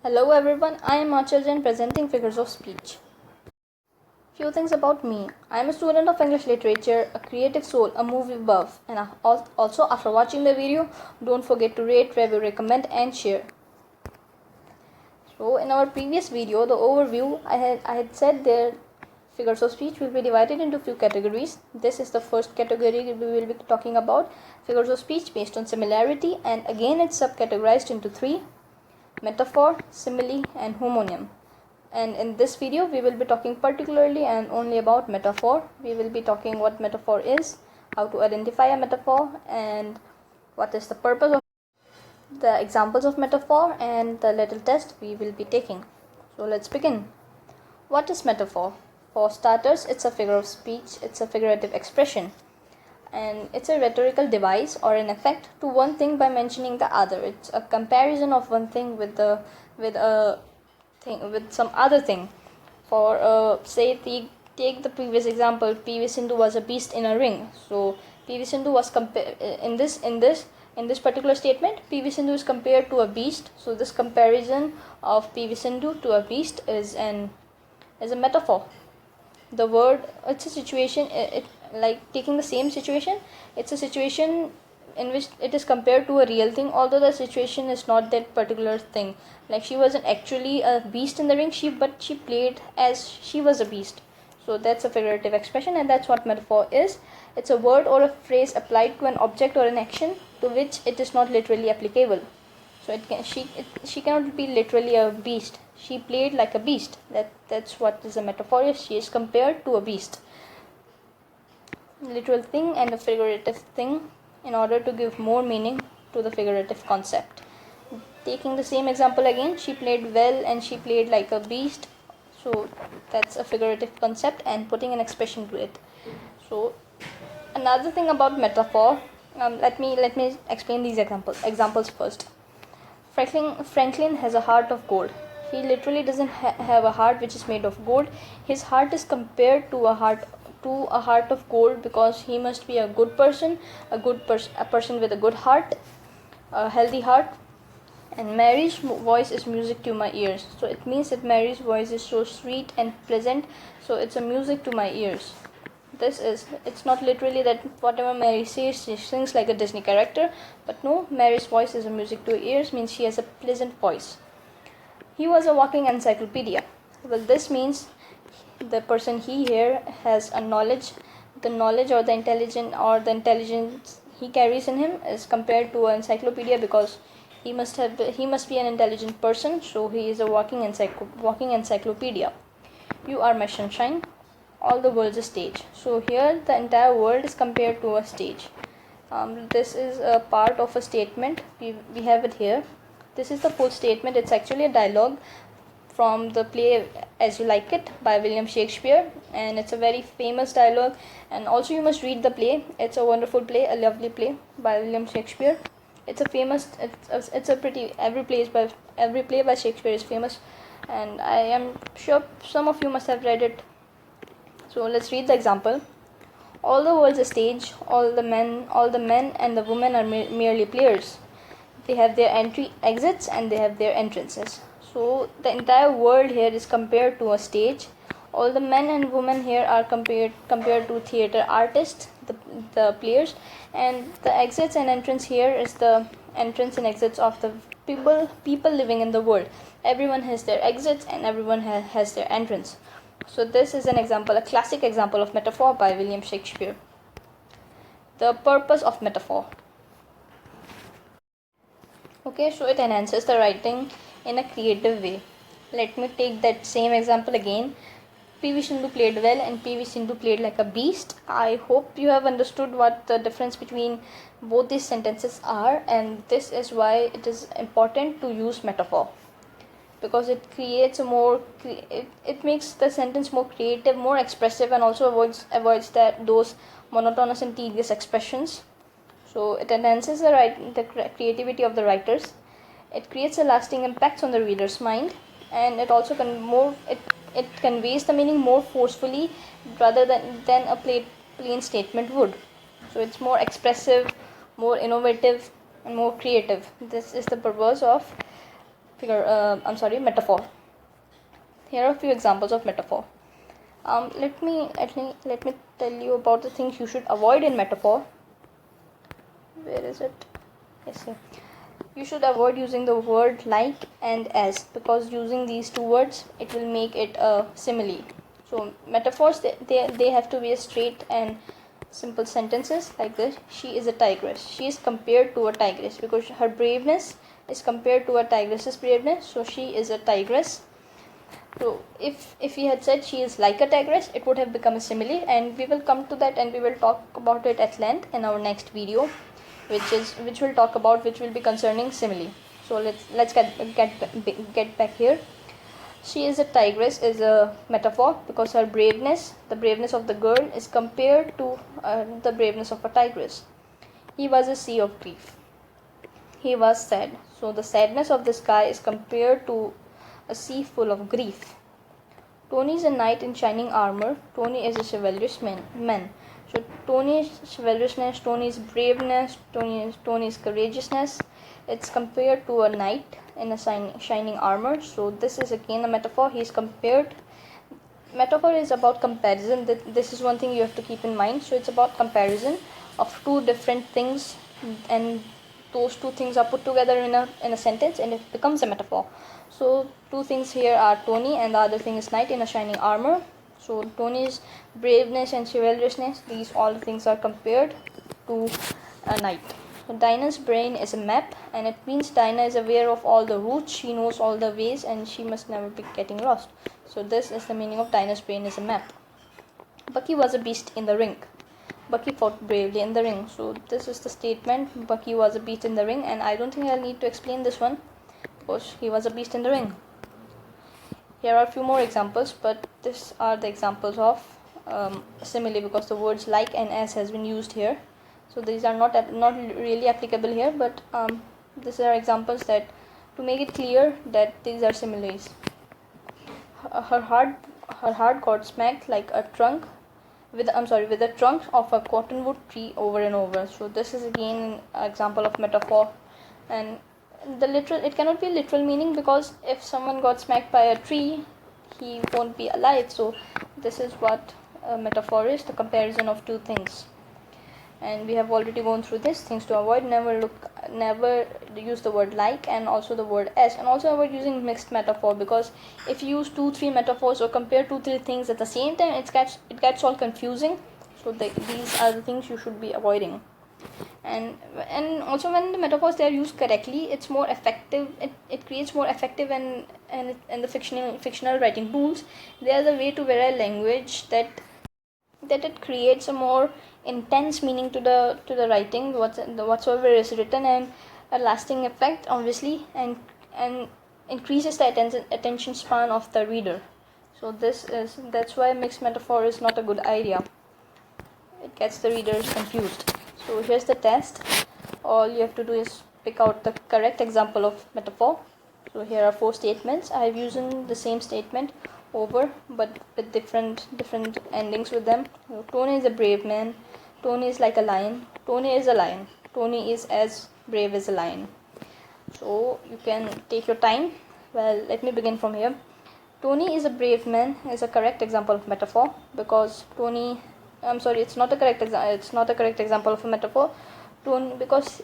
Hello everyone, I am Acharya presenting figures of speech. Few things about me. I am a student of English literature, a creative soul, a movie buff, and also after watching the video, don't forget to rate, review, recommend and share. So in our previous video, the overview, I had said that figures of speech will be divided into few categories. This is the first category we will be talking about, figures of speech based on similarity, and again it's subcategorized into three: metaphor, simile and homonym. And in this video we will be talking particularly and only about metaphor. We will be talking what metaphor is, how to identify a metaphor, and what is the purpose of the examples of metaphor, and the little test we will be taking. So let's begin. What is metaphor? For starters, it's a figure of speech. It's a figurative expression, and it's a rhetorical device or an effect to one thing by mentioning the other. It's a comparison of one thing with some other thing. For say, take the previous example. PV Sindhu was a beast in a ring. So PV Sindhu was in this particular statement, PV Sindhu is compared to a beast. So this comparison of PV Sindhu to a beast is a metaphor. The word, it's a situation, like taking the same situation, it's a situation in which it is compared to a real thing, although the situation is not that particular thing. Like she wasn't actually a beast in the ring, but she played as she was a beast. So that's a figurative expression, and that's what metaphor is. It's a word or a phrase applied to an object or an action to which it is not literally applicable. So she cannot be literally a beast. She played like a beast. That's what is a metaphor. She is compared to a beast. Literal thing and a figurative thing in order to give more meaning to the figurative concept. Taking the same example again, she played well and she played like a beast. So that's a figurative concept and putting an expression to it. So another thing about metaphor, let me explain these examples first. Franklin has a heart of gold. He literally doesn't have a heart which is made of gold. His heart is compared to a heart of gold because he must be a good person, a person with a good heart, a healthy heart. And Mary's voice is music to my ears. So it means that Mary's voice is so sweet and pleasant. So it's a music to my ears. It's not literally that whatever Mary says, she sings like a Disney character, but no, Mary's voice is a music to her ears, means she has a pleasant voice. He was a walking encyclopedia. Well, this means the person he here has a knowledge, the knowledge or the intelligence he carries in him is compared to an encyclopedia because he must be an intelligent person, so he is a walking encyclopedia. You are my sunshine. All the world's a stage. So here the entire world is compared to a stage. This is a part of a statement. We have it here. This is the full statement. It's actually a dialogue from the play As You Like It by William Shakespeare, and it's a very famous dialogue, and also you must read the play. It's a wonderful play, a lovely play by William Shakespeare. It's a famous, every play by Shakespeare is famous, and I am sure some of you must have read it. So let's read the example. All the world's a stage. All the men and the women are merely players. They have their exits and they have their entrances. So the entire world here is compared to a stage. All the men and women here are compared to theater artists, the players, and the exits and entrance here is the entrance and exits of the people living in the world. Everyone has their exits and everyone has their entrance. So this is an example, a classic example of metaphor by William Shakespeare. The purpose of metaphor. Okay, so it enhances the writing in a creative way. Let me take that same example again. PV Sindhu played well and PV Sindhu played like a beast. I hope you have understood what the difference between both these sentences are, and this is why it is important to use metaphor. Because it creates it makes the sentence more creative, more expressive, and also avoids those monotonous and tedious expressions. So it enhances the creativity of the writers. It creates a lasting impact on the reader's mind, and it also it conveys the meaning more forcefully rather than a plain statement would. So it's more expressive, more innovative, and more creative. This is the purpose of metaphor. Here are a few examples of metaphor. Let me tell you about the things you should avoid in metaphor. Where is it? Yes, here. You should avoid using the word like and as, because using these two words, it will make it a simile. So metaphors, they have to be a straight and simple sentences like this. She is a tigress. She is compared to a tigress because her braveness is compared to a tigress's braveness. So she is a tigress. So if we had said she is like a tigress, it would have become a simile, and we will come to that and we will talk about it at length in our next video, which will be concerning simile. So let's get back here. She is a tigress is a metaphor because her braveness, the braveness of the girl, is compared to the braveness of a tigress. He was a sea of grief. He was sad. So the sadness of this guy is compared to a sea full of grief. Tony is a knight in shining armor. Tony is a chivalrous man. So Tony's chivalrousness, Tony's braveness, Tony's courageousness, it's compared to a knight in a shining armor. So this is again a metaphor. He's compared. Metaphor is about comparison. This is one thing you have to keep in mind. So it's about comparison of two different things, and those two things are put together in a sentence, and it becomes a metaphor. So two things here are Tony, and the other thing is knight in a shining armor. So Tony's braveness and chivalrousness, these all things are compared to a knight. So Dinah's brain is a map, and it means Dinah is aware of all the routes, she knows all the ways, and she must never be getting lost. So this is the meaning of Dinah's brain is a map. Bucky was a beast in the ring. Bucky fought bravely in the ring. So this is the statement, Bucky was a beast in the ring, and I don't think I'll need to explain this one because he was a beast in the ring. Here are a few more examples, but these are the examples of simile because the words like and as has been used here. So these are not really applicable here, but these are examples that to make it clear that these are similes. Her heart got smacked like a trunk with the trunk of a cottonwood tree over and over. So this is again an example of metaphor, and it cannot be literal meaning because if someone got smacked by a tree, he won't be alive. So this is what a metaphor is, the comparison of two things. And we have already gone through this things to avoid. Never use the word like and also the word as, and also avoid using mixed metaphor, because if you use 2-3 metaphors or compare 2-3 things at the same time, it gets all confusing. So these are the things you should be avoiding. And also when the metaphors they are used correctly, it's more effective. It creates more effective and the fictional writing tools. They are the way to vary language that it creates a more intense meaning to the writing whatsoever is written, and a lasting effect obviously, and increases the attention span of the reader. So that's why mixed metaphor is not a good idea. It gets the readers confused. So here's the test. All you have to do is pick out the correct example of metaphor. So here are 4 statements. I have used the same statement over but with different endings with them. So, Tony is a brave man. Tony is like a lion. Tony is a lion. Tony is as brave as a lion. So you can take your time. Well, let me begin from here. Tony is a brave man is a correct example of metaphor because it's not a correct example of a metaphor. Tony, because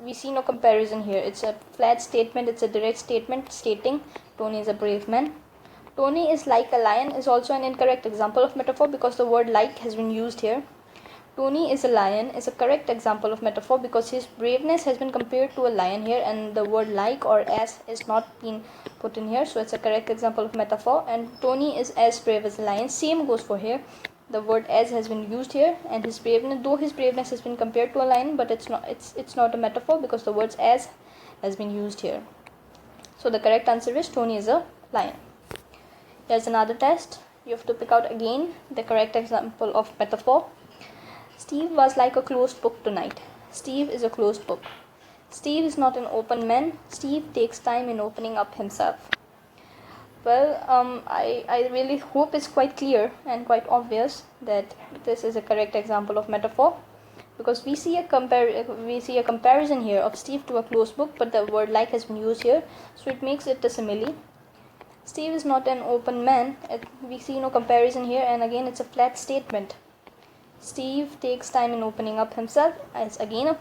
we see no comparison here. It's a flat statement. It's a direct statement stating Tony is a brave man. Tony is like a lion is also an incorrect example of metaphor because the word like has been used here. Tony is a lion is a correct example of metaphor because his braveness has been compared to a lion here, and the word like or as is not been put in here, so it's a correct example of metaphor. And Tony is as brave as a lion. Same goes for here. The word as has been used here, and his braveness has been compared to a lion, but it's not a metaphor because the words as has been used here. So the correct answer is Tony is a lion. Here's another test. You have to pick out again the correct example of metaphor. Steve was like a closed book tonight. Steve is a closed book. Steve is not an open man. Steve takes time in opening up himself. Well, I really hope it's quite clear and quite obvious that this is a correct example of metaphor. because we see a comparison here of Steve to a closed book, but the word like has been used here, so it makes it a simile. Steve is not an open man. We see no comparison here, and again it's a flat statement. Steve takes time in opening up himself, as again a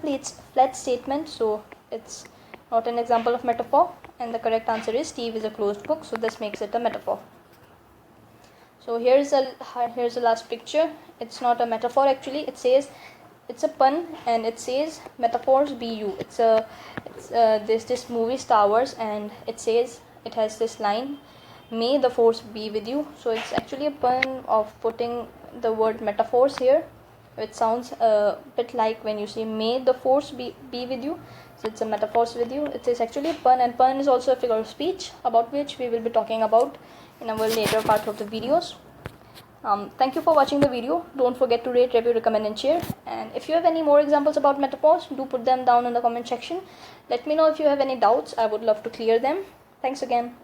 flat statement, so it's not an example of metaphor, and the correct answer is Steve is a closed book, so this makes it a metaphor. So here's the last picture. It's not a metaphor actually. It says, it's a pun, and it says metaphors be you. There's this movie Star Wars, and it says, it has this line, may the force be with you. So it's actually a pun of putting the word metaphors here. It sounds a bit like when you say may the force be with you. So it's a metaphors with you. It is actually a pun, and pun is also a figure of speech, about which we will be talking about in our later part of the videos. Thank you for watching the video. Don't forget to rate, review, recommend and share. And if you have any more examples about metaphors, do put them down in the comment section. Let me know if you have any doubts. I would love to clear them. Thanks again.